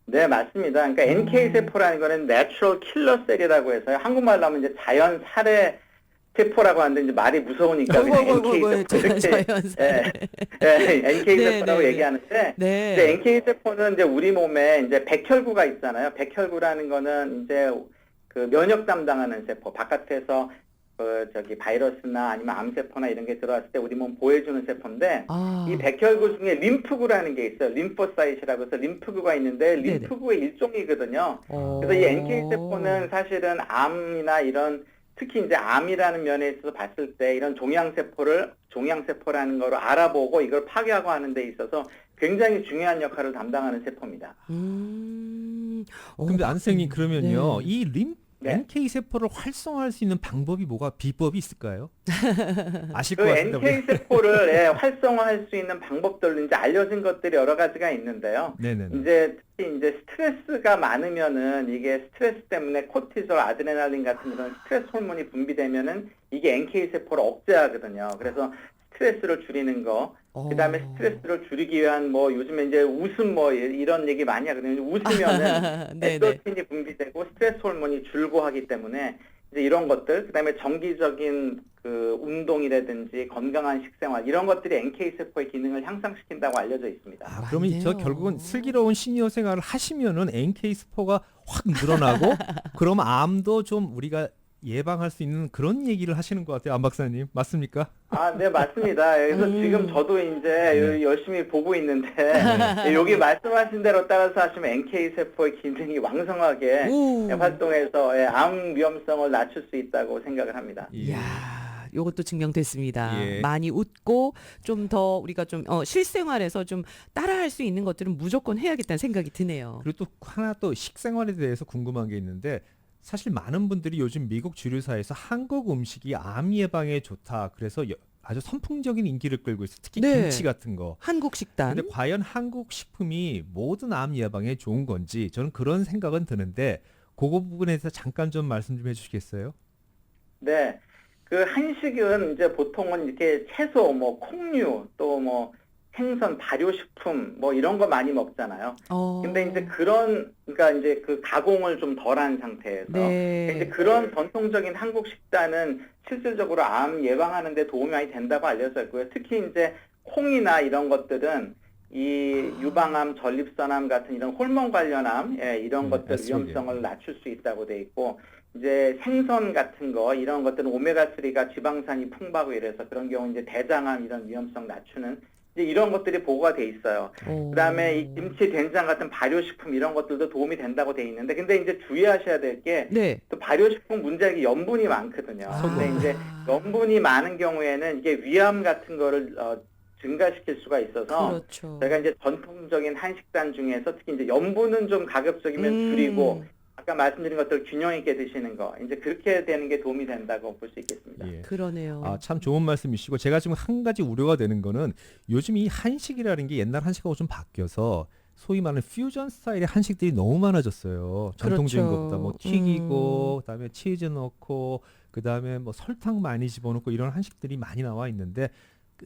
네, 맞습니다. 그러니까 NK 세포라는 거는 Natural Killer Cell이라고 해서요. 한국말로 하면 이제 자연 살해 세포라고 하는데 이제 말이 무서우니까 그냥 NK 세포 이렇게 자연살. NK 네, 세포라고 네, 얘기하는데 네. 이제 NK 세포는 이제 우리 몸에 이제 백혈구가 있잖아요. 백혈구라는 거는 이제 그 면역 담당하는 세포, 바깥에서 바이러스나 아니면 암세포나 이런 게 들어왔을 때 우리 몸 보호해주는 세포인데 이 백혈구 중에 림프구라는 게 있어요. 림포사이트라고 해서 림프구가 있는데 림프구의 일종이거든요. 그래서 이 NK 세포는 사실은 암이나 이런 특히 이제 암이라는 면에 있어서 봤을 때 이런 종양세포라는 거로 알아보고 이걸 파괴하고 하는 데 있어서 굉장히 중요한 역할을 담당하는 세포입니다. 근데 안 선생님 그러면요. 네. 이 네. NK 세포를 활성화할 수 있는 방법이 비법이 있을까요? 아실 그 것 같은데. NK 세포를 예, 활성화할 수 있는 방법들로 이제 알려진 것들이 여러 가지가 있는데요. 네네네. 이제 특히 이제 스트레스가 많으면은 이게 스트레스 때문에 코티졸, 아드레날린 같은 이런 스트레스 호르몬이 분비되면은 이게 NK 세포를 억제하거든요. 그래서 스트레스를 줄이는 거, 그다음에 스트레스를 줄이기 위한 뭐 요즘에 이제 웃음 뭐 이런 얘기 많이 하거든요. 웃으면은 네네. 엔도르핀이 분비되고 스트레스 호르몬이 줄고 하기 때문에 이제 이런 것들, 그다음에 정기적인 그 운동이라든지 건강한 식생활 이런 것들이 NK 세포의 기능을 향상시킨다고 알려져 있습니다. 그러면 저 맞네요. 결국은 슬기로운 시니어 생활을 하시면은 NK 세포가 확 늘어나고 그럼 암도 좀 우리가 예방할 수 있는 그런 얘기를 하시는 것 같아요, 안 박사님. 맞습니까? 아, 네, 맞습니다. 그래서 지금 저도 이제 네. 열심히 보고 있는데, 여기 말씀하신 대로 따라서 하시면 NK 세포의 기능이 왕성하게 오. 활동해서 암 위험성을 낮출 수 있다고 생각을 합니다. 예. 이야, 요것도 증명됐습니다. 예. 많이 웃고 좀 더 우리가 좀 실생활에서 좀 따라할 수 있는 것들은 무조건 해야겠다는 생각이 드네요. 그리고 또 하나 또 식생활에 대해서 궁금한 게 있는데 사실 많은 분들이 요즘 미국 주류사에서 한국 음식이 암 예방에 좋다. 그래서 아주 선풍적인 인기를 끌고 있어요. 특히 네. 김치 같은 거. 한국 식단. 근데 과연 한국 식품이 모든 암 예방에 좋은 건지 저는 그런 생각은 드는데 그거 부분에서 잠깐 좀 말씀 좀 해주시겠어요? 네. 그 한식은 이제 보통은 이렇게 채소, 뭐 콩류, 또 뭐 생선, 발효식품 뭐 이런 거 많이 먹잖아요. 근데 이제 그러니까 이제 그 가공을 좀 덜한 상태에서 네. 이제 그런 전통적인 한국 식단은 실질적으로 암 예방하는 데 도움이 많이 된다고 알려져 있고요. 특히 이제 콩이나 이런 것들은 이 유방암, 전립선암 같은 이런 호르몬 관련 암, 이런 것들 에스트로겐. 위험성을 낮출 수 있다고 돼 있고, 이제 생선 같은 거 이런 것들은 오메가3가 지방산이 풍부하고 이래서 그런 경우 이제 대장암 이런 위험성 낮추는 이제 이런 것들이 보고가 돼 있어요. 오. 그다음에 이 김치, 된장 같은 발효식품 이런 것들도 도움이 된다고 돼 있는데, 근데 이제 주의하셔야 될 게 네. 또 발효식품 문제가 연분이 많거든요. 근데 이제 아. 연분이 많은 경우에는 이게 위암 같은 거를 증가시킬 수가 있어서 그렇죠. 저희가 이제 전통적인 한식단 중에서 특히 이제 염분은 좀 가급적이면 줄이고 아까 말씀드린 것들 균형 있게 드시는 거 이제 그렇게 되는 게 도움이 된다고 볼 수 있겠습니다. 예. 그러네요. 아, 참 좋은 말씀이시고 제가 지금 한 가지 우려가 되는 거는 요즘 이 한식이라는 게 옛날 한식하고 좀 바뀌어서 소위 말하는 퓨전 스타일의 한식들이 너무 많아졌어요. 전통적인 그렇죠. 것보다 뭐 튀기고 그다음에 치즈 넣고 그다음에 뭐 설탕 많이 집어넣고 이런 한식들이 많이 나와 있는데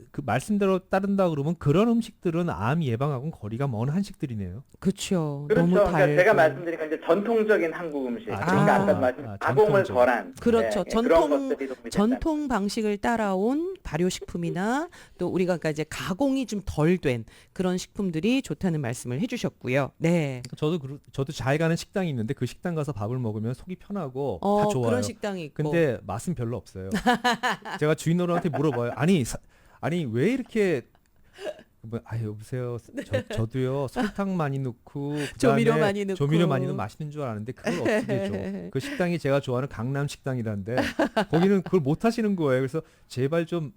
그 말씀대로 따른다 그러면 그런 음식들은 암 예방하고는 거리가 먼 한식들이네요. 그렇죠. 그렇죠. 너무 그러니까 달고. 제가 말씀드린 건 이제 전통적인 한국 음식. 아, 그러니까 아까 아, 말씀 아, 가공을 전통적. 덜한 그렇죠. 그런 것들이 도움이 된다. 전통 방식을 따라온 발효식품이나 또 우리가 그러니까 이제 가공이 좀 덜 된 그런 식품들이 좋다는 말씀을 해주셨고요. 네. 저도 잘 가는 식당이 있는데 그 식당 가서 밥을 먹으면 속이 편하고 다 좋아요. 그런 식당이 있고. 근데 맛은 별로 없어요. 제가 주인어른한테 물어봐요. 아니 왜 이렇게 여보세요. 저도요 설탕 많이 넣고 그다음에 조미료 많이 넣고. 조미료 많이 넣으면 맛있는 줄 알았는데 그걸 어떻게 줘? 그 식당이 제가 좋아하는 강남 식당이란데 거기는 그걸 못 하시는 거예요. 그래서 제발 좀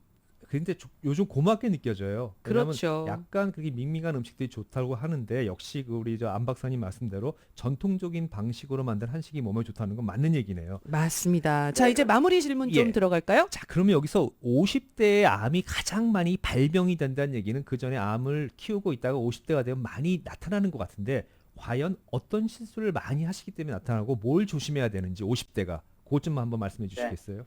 근데 요즘 고맙게 느껴져요. 왜냐하면 그렇죠. 약간 그게 밍밍한 음식들이 좋다고 하는데 역시 우리 안 박사님 말씀대로 전통적인 방식으로 만든 한식이 몸에 좋다는 건 맞는 얘기네요. 맞습니다. 자, 이제 마무리 질문 좀 예. 들어갈까요? 자, 그러면 여기서 50대에 암이 가장 많이 발병이 된다는 얘기는 그 전에 암을 키우고 있다가 50대가 되면 많이 나타나는 것 같은데 과연 어떤 실수를 많이 하시기 때문에 나타나고 뭘 조심해야 되는지 50대가 그것 좀 한번 말씀해 주시겠어요?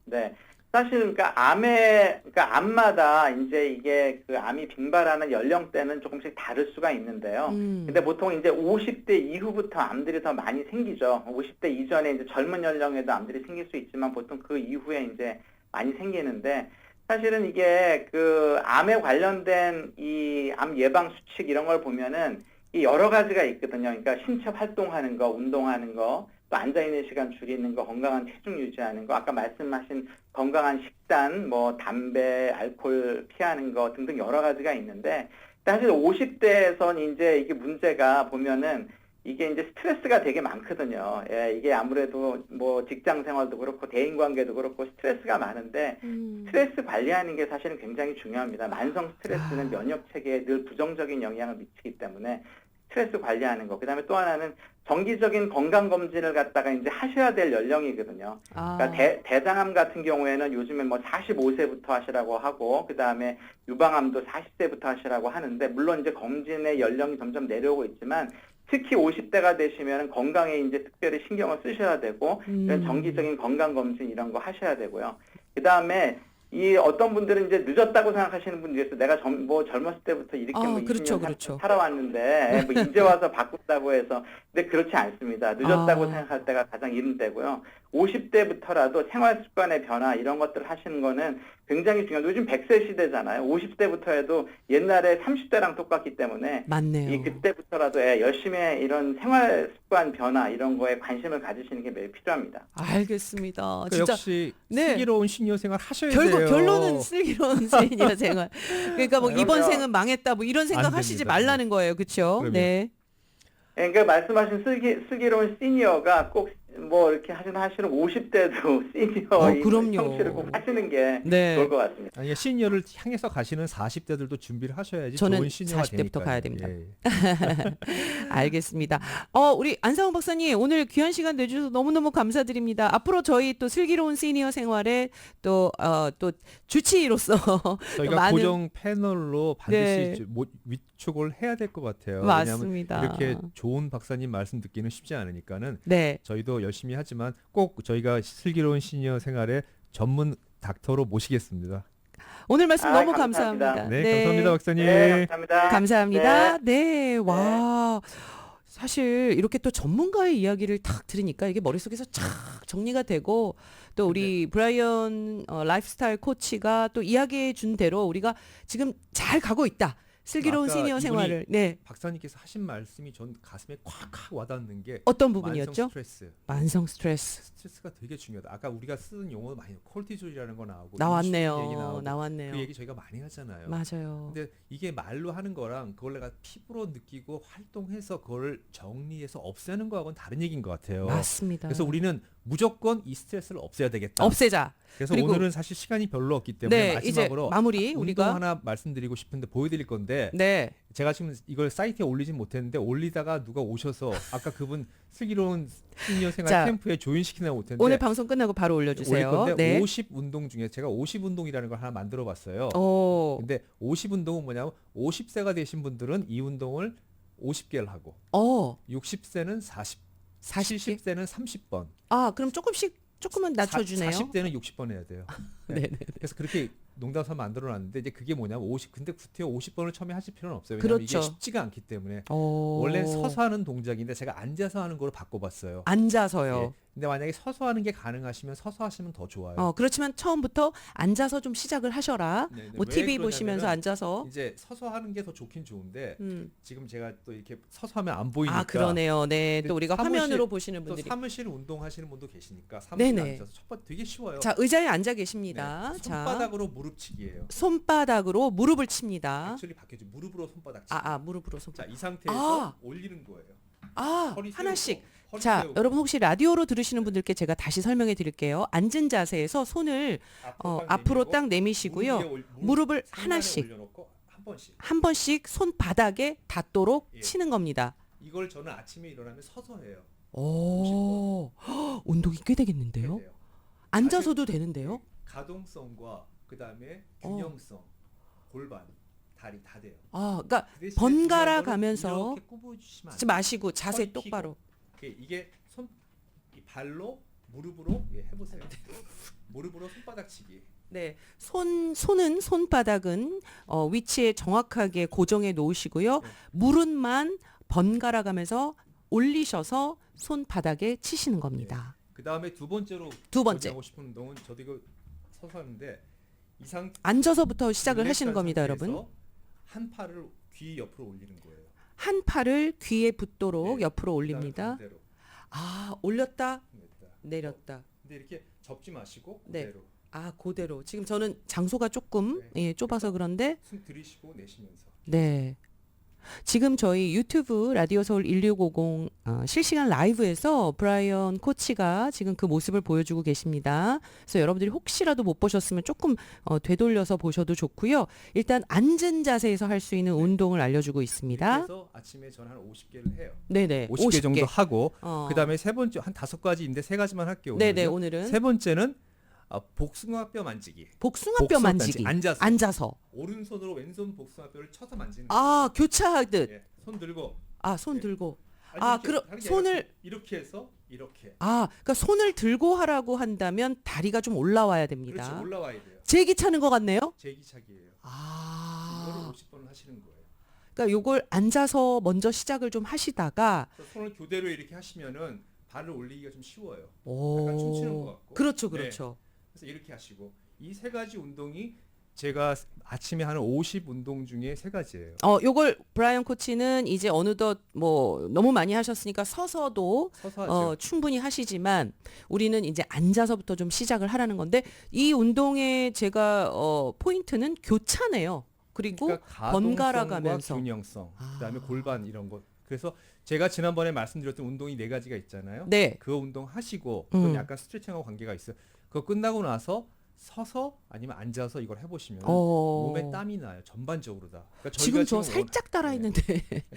네. 사실 그러니까 암마다 이제 이게 그 암이 빈발하는 연령대는 조금씩 다를 수가 있는데요. 근데 보통 이제 50대 이후부터 암들이 더 많이 생기죠. 50대 이전에 이제 젊은 연령에도 암들이 생길 수 있지만 보통 그 이후에 이제 많이 생기는데 사실은 이게 그 암에 관련된 이 암 예방 수칙 이런 걸 보면은 이 여러 가지가 있거든요. 그러니까 신체 활동하는 거, 운동하는 거, 또 앉아있는 시간 줄이는 거, 건강한 체중 유지하는 거, 아까 말씀하신 건강한 식단, 뭐 담배, 알코올 피하는 거 등등 여러 가지가 있는데 사실 50대에선 이제 이게 문제가 보면은 이게 이제 스트레스가 되게 많거든요. 예, 이게 아무래도 뭐 직장 생활도 그렇고 대인 관계도 그렇고 스트레스가 많은데 스트레스 관리하는 게 사실은 굉장히 중요합니다. 만성 스트레스는 면역 체계에 늘 부정적인 영향을 미치기 때문에 스트레스 관리하는 거. 그다음에 또 하나는 정기적인 건강 검진을 갖다가 이제 하셔야 될 연령이거든요. 그러니까 대장암 같은 경우에는 요즘에 뭐 45세부터 하시라고 하고 그다음에 유방암도 40세부터 하시라고 하는데 물론 이제 검진의 연령이 점점 내려오고 있지만 특히 50대가 되시면 건강에 이제 특별히 신경을 쓰셔야 되고 이런 정기적인 건강 검진 이런 거 하셔야 되고요. 그다음에 이 어떤 분들은 이제 늦었다고 생각하시는 분들이 있어요. 내가 뭐 젊었을 때부터 이렇게 뭐 20년 살아왔는데 뭐 이제 와서 바꾼다고 해서 근데 그렇지 않습니다. 늦었다고 생각할 때가 가장 이른 때고요. 50대부터라도 생활 습관의 변화 이런 것들 하시는 거는 굉장히 중요해요. 요즘 100세 시대잖아요. 50대부터 해도 옛날에 30대랑 똑같기 때문에 맞네요. 이 그때부터라도 열심히 이런 생활 습관 변화 이런 거에 관심을 가지시는 게 매우 필요합니다. 알겠습니다. 그러니까 진짜 역시 슬기로운 시니어 생활 하셔야 돼요. 결론은 슬기로운 시니어 생활. 그러니까 뭐 이번 그럼요. 생은 망했다 뭐 이런 생각 하시지 됩니다. 말라는 거예요. 그렇죠? 네. 그러니까 말씀하신 슬기로운 시니어가 꼭 뭐 이렇게 하시는 50대도 시니어인 그럼요. 성취를 꼭 하시는 게 네. 좋을 것 같습니다. 아니 시니어를 향해서 가시는 40대들도 준비를 하셔야지 저는 좋은 시니어가 40대부터 되니까요. 가야 됩니다. 예. 알겠습니다. 우리 안상원 박사님 오늘 귀한 시간 내주셔서 너무너무 감사드립니다. 앞으로 저희 또 슬기로운 시니어 생활에 또 주치의로서 저희가 많은 고정 패널로 반드시 위촉을 해야 될 것 같아요. 맞습니다. 왜냐하면 이렇게 좋은 박사님 말씀 듣기는 쉽지 않으니까는 네. 저희도 열심히 하지만 꼭 저희가 슬기로운 시니어 생활의 전문 닥터로 모시겠습니다. 오늘 말씀 너무 감사합니다. 감사합니다. 네, 감사합니다, 박사님. 네, 감사합니다. 감사합니다. 네, 와. 사실 이렇게 또 전문가의 이야기를 탁 들으니까 이게 머릿속에서 쫙 정리가 되고 또 우리 브라이언 라이프스타일 코치가 또 이야기해 준 대로 우리가 지금 잘 가고 있다. 슬기로운 아까 시니어 이분이 생활을. 네. 박사님께서 하신 말씀이 전 가슴에 콱콱 와닿는 게 어떤 부분이었죠? 만성 스트레스. 만성 스트레스. 스트레스가 되게 중요하다. 아까 우리가 쓰는 용어 많이 콜티졸이라는 거 나오고 나왔네요. 인슐린 얘기 나오고 나왔네요. 그 얘기 저희가 많이 하잖아요. 맞아요. 근데 이게 말로 하는 거랑 그걸 내가 피부로 느끼고 활동해서 그걸 정리해서 없애는 거하고는 다른 얘기인 것 같아요. 맞습니다. 그래서 우리는 무조건 이 스트레스를 없애야 되겠다. 없애자. 그래서 그리고 오늘은 사실 시간이 별로 없기 때문에 네, 마지막으로 이제 마무리 운동 우리가 하나 말씀드리고 싶은데 보여드릴 건데 네. 제가 지금 이걸 사이트에 올리진 못했는데 올리다가 누가 오셔서 아까 그분 슬기로운 시니어 생활 자, 캠프에 조인시키나 못했는데 오늘 방송 끝나고 바로 올릴 올려주세요. 건데 네. 50 운동 중에 제가 50 운동이라는 걸 하나 만들어 봤어요. 오. 근데 50 운동은 뭐냐면 50세가 되신 분들은 이 운동을 50개를 하고 60세는 40, 40개? 70세는 30번. 그럼 조금은 낮춰주네요. 40대는 60번 해야 돼요. 네. 네네. 그래서 그렇게 농담삼아 만들어놨는데 이제 그게 뭐냐면 50. 근데 구태여 50번을 처음에 하실 필요는 없어요. 왜냐면 그렇죠. 이게 쉽지가 않기 때문에 원래 서서 하는 동작인데 제가 앉아서 하는 거로 바꿔봤어요. 앉아서요. 예. 근데 만약에 서서 하는 게 가능하시면 서서 하시면 더 좋아요. 그렇지만 처음부터 앉아서 좀 시작을 하셔라. 네네. 뭐 왜 TV 그러냐면은 보시면서 앉아서. 이제 서서 하는 게 더 좋긴 좋은데 음. 지금 제가 또 이렇게 서서 하면 안 보이니까. 그러네요. 네. 근데 또 우리가 사무실, 화면으로 보시는 또 분들이. 사무실 운동하시는 분도 계시니까 사무실에 네네. 앉아서 첫 번째 되게 쉬워요. 자, 의자에 앉아 계십니다. 네. 자, 손바닥으로 무릎치기예요. 손바닥으로 무릎을 칩니다. 액츄얼리 바뀌었죠. 무릎으로 손바닥 치기. 무릎으로 자, 손바닥. 이 상태에서 올리는 거예요. 허리 하나씩. 세우고, 허리 자, 세우고. 여러분 혹시 라디오로 들으시는 분들께 제가 다시 설명해 드릴게요. 앉은 자세에서 손을 앞으로 딱 내미시고요. 무릎을 하나씩 올려놓고 한 번씩 손바닥에 닿도록 예. 치는 겁니다. 이걸 저는 아침에 일어나면 서서 해요. 오, 운동이 꽤 되겠는데요? 해야 돼요. 앉아서도 되는데요? 가동성과 그다음에 균형성, 골반, 다리 다 돼요. 그러니까 그 대신에 번갈아 중요한 거는 가면서 이렇게 굽어주시면 안 하지 돼요. 마시고 자세 허리 펴고. 똑바로. 이게 이 발로 무릎으로 해보세요. 무릎으로 손바닥 치기. 네, 손은 손바닥은 위치에 정확하게 고정해 놓으시고요. 네. 무릎만 번갈아 가면서 올리셔서 손바닥에 치시는 겁니다. 그 다음에 두 번째로 두 번째. 하고 싶은 운동은 저도 이거 서서 하는데 이 상태 앉아서부터 시작을 하시는 릴렉스한 겁니다, 상태에서 여러분. 한 팔을 귀 옆으로 올리는 거예요. 한 팔을 귀에 붙도록 네. 옆으로 그다음에 올립니다. 반대로 올렸다, 냈다. 내렸다. 근데 이렇게 접지 마시고 네. 그대로 그대로. 지금 저는 장소가 조금 좁아서 그런데 숨 들이쉬고 내쉬면서 네. 지금 저희 유튜브 라디오 서울 1650 실시간 라이브에서 브라이언 코치가 지금 그 모습을 보여주고 계십니다. 그래서 여러분들이 혹시라도 못 보셨으면 조금 되돌려서 보셔도 좋고요. 일단 앉은 자세에서 할 수 있는 운동을 알려주고 있습니다. 그래서 아침에 저는 한 50개를 해요. 네네. 50개 정도 하고 어. 그다음에 세 번째 한 5가지인데 3가지만 할게요. 네네. 오늘은요. 오늘은 세 번째는 복숭아뼈 만지기. 복숭아뼈 만지기. 앉아서. 오른손으로 왼손 복숭아뼈를 쳐서 만지는. 교차하듯. 예, 손 들고. 손 예. 들고. 아니, 그럼 다른 게 손을 아니라 이렇게 해서 이렇게. 그러니까 손을 들고 하라고 한다면 다리가 좀 올라와야 됩니다. 그렇지, 올라와야 돼요. 제기 차는 것 같네요. 제기차기예요. 아. 이거를 50번을 하시는 거예요. 그러니까 요걸 앉아서 먼저 시작을 좀 하시다가 그래서 손을 교대로 이렇게 하시면은 발을 올리기가 좀 쉬워요. 오. 약간 춤추는 것 같고. 그렇죠, 네. 그렇죠. 그래서 이렇게 하시고 이 3가지 운동이 제가 아침에 하는 50 운동 중에 3가지예요. 요걸 브라이언 코치는 이제 어느덧 뭐 너무 많이 하셨으니까 서서도 서서 하죠. 충분히 하시지만 우리는 이제 앉아서부터 좀 시작을 하라는 건데 이 운동의 제가 포인트는 교차네요. 그리고 그러니까 번갈아 가동성과 가면서 균형성, 그다음에 골반 이런 것. 그래서 제가 지난번에 말씀드렸던 운동이 4가지가 있잖아요. 네. 그 운동 하시고 그건 음. 약간 스트레칭하고 관계가 있어요. 그거 끝나고 나서 서서 아니면 앉아서 이걸 해보시면 어. 몸에 땀이 나요. 전반적으로 다. 그러니까 지금 저 원- 살짝 따라 네. 했는데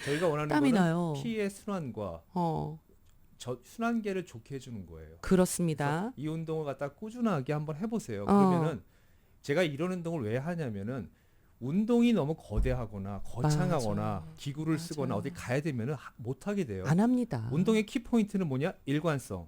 저희가 원하는 땀이 거는 나요. 피의 순환과 순환계를 좋게 해주는 거예요. 그렇습니다. 그래서 이 운동을 갖다 꾸준하게 한번 해보세요. 어. 그러면은 제가 이런 운동을 왜 하냐면은 운동이 너무 거대하거나 거창하거나 맞아. 기구를 맞아. 쓰거나 어디 가야 되면은 못 하게 돼요. 안 합니다. 운동의 키 포인트는 뭐냐? 일관성,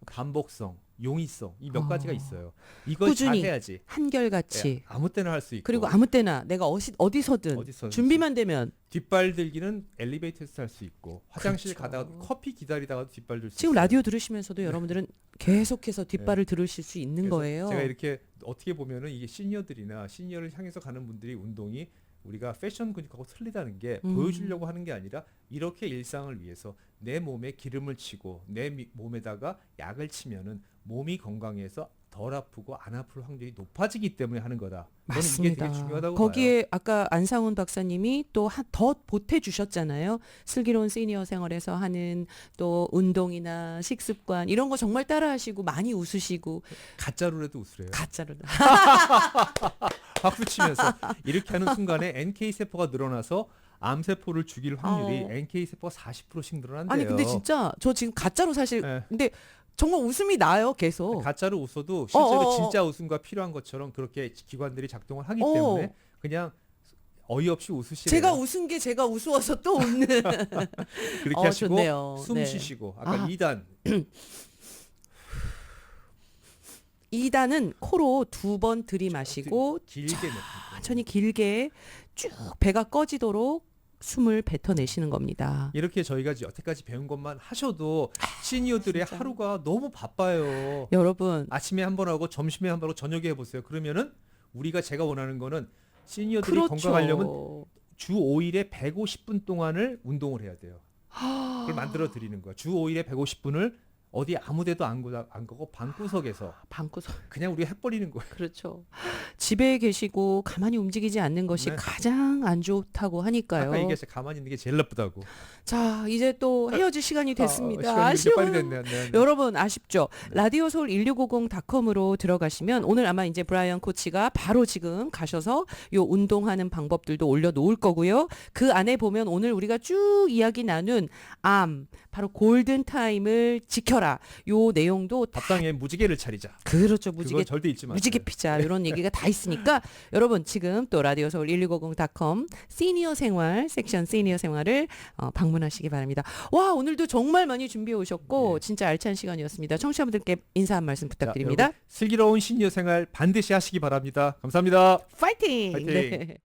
반복성, 용이성 이 몇 가지가 있어요. 이걸 꾸준히. 잘 해야지. 한결같이. 예, 아무 때나 할 수 있고. 그리고 아무 때나 내가 어디서든 어디서든 준비만 되면 뒷발 들기는 엘리베이터에서 할 수 있고 화장실 그렇죠. 가다가 커피 기다리다가도 뒷발 들 수 지금 있어요. 라디오 들으시면서도 여러분들은 계속해서 뒷발을 들으실 수 있는 그래서 거예요. 제가 이렇게 어떻게 보면은 이게 시니어들이나 시니어를 향해서 가는 분들이 운동이 우리가 패션 근육하고 틀리다는 게 보여주려고 하는 게 아니라 이렇게 일상을 위해서 내 몸에 기름을 치고 내 몸에다가 약을 치면은 몸이 건강해서 덜 아프고 안 아플 확률이 높아지기 때문에 하는 거다. 저는 이게 맞습니다. 되게 중요하다고 거기에 봐요. 아까 안상훈 박사님이 또 더 보태 주셨잖아요. 슬기로운 시니어 생활에서 하는 또 운동이나 식습관 이런 거 정말 따라하시고 많이 웃으시고 가짜로라도 웃으래요. 가짜로 박수 치면서 이렇게 하는 순간에 NK 세포가 늘어나서 암 세포를 죽일 확률이 NK 세포가 40%씩 늘어난대요. 아니 근데 진짜 저 지금 가짜로 사실 예. 근데 정말 웃음이 나요 계속. 가짜로 웃어도 실제로 어. 진짜 웃음과 필요한 것처럼 그렇게 기관들이 작동을 하기 어. 때문에 그냥 어이없이 웃으시래요. 제가 웃은 게 제가 우스워서 또 웃는. 그렇게 하시고 좋네요. 숨 네. 쉬시고 아까 2단 2단은 코로 2번 들이마시고 길게 내뱉고 천천히 길게 쭉 배가 꺼지도록 숨을 뱉어내시는 겁니다. 이렇게 저희가 여태까지 배운 것만 하셔도 시니어들의 진짜. 하루가 너무 바빠요. 여러분 아침에 한 번 하고 점심에 한 번 하고 저녁에 해보세요. 그러면은 제가 원하는 거는 시니어들이 그렇죠. 건강하려면 주 5일에 150분 동안을 운동을 해야 돼요. 그걸 만들어 드리는 거야. 주 5일에 150분을 어디 아무데도 안 가고 방구석에서 방구석 그냥 우리가 해버리는 거예요. 그렇죠. 집에 계시고 가만히 움직이지 않는 것이 네. 가장 안 좋다고 하니까요. 아까 얘기했어요. 가만히 있는 게 제일 나쁘다고. 자 이제 또 헤어질 시간이 됐습니다. 시간이 이렇게 아쉬워요. 빨리 됐네요. 네. 여러분 아쉽죠? 라디오 서울 1650.com으로 들어가시면 오늘 아마 이제 브라이언 코치가 바로 지금 가셔서 요 운동하는 방법들도 올려놓을 거고요. 그 안에 보면 오늘 우리가 쭉 이야기 나눈 암 바로 골든 타임을 지켜라. 요 내용도 다 밥상에 무지개를 차리자. 그렇죠. 무지개 그건 절대 잊지 마세요. 무지개 피자 이런 얘기가 다 있으니까 여러분 지금 또 라디오 서울 1650.com 시니어 생활 섹션 시니어 생활을 방문하시기 바랍니다. 와 오늘도 정말 많이 준비해 오셨고 진짜 알찬 시간이었습니다. 청취자분들께 인사 한 말씀 자, 부탁드립니다. 여러분, 슬기로운 시니어 생활 반드시 하시기 바랍니다. 감사합니다. 파이팅! 파이팅! 네.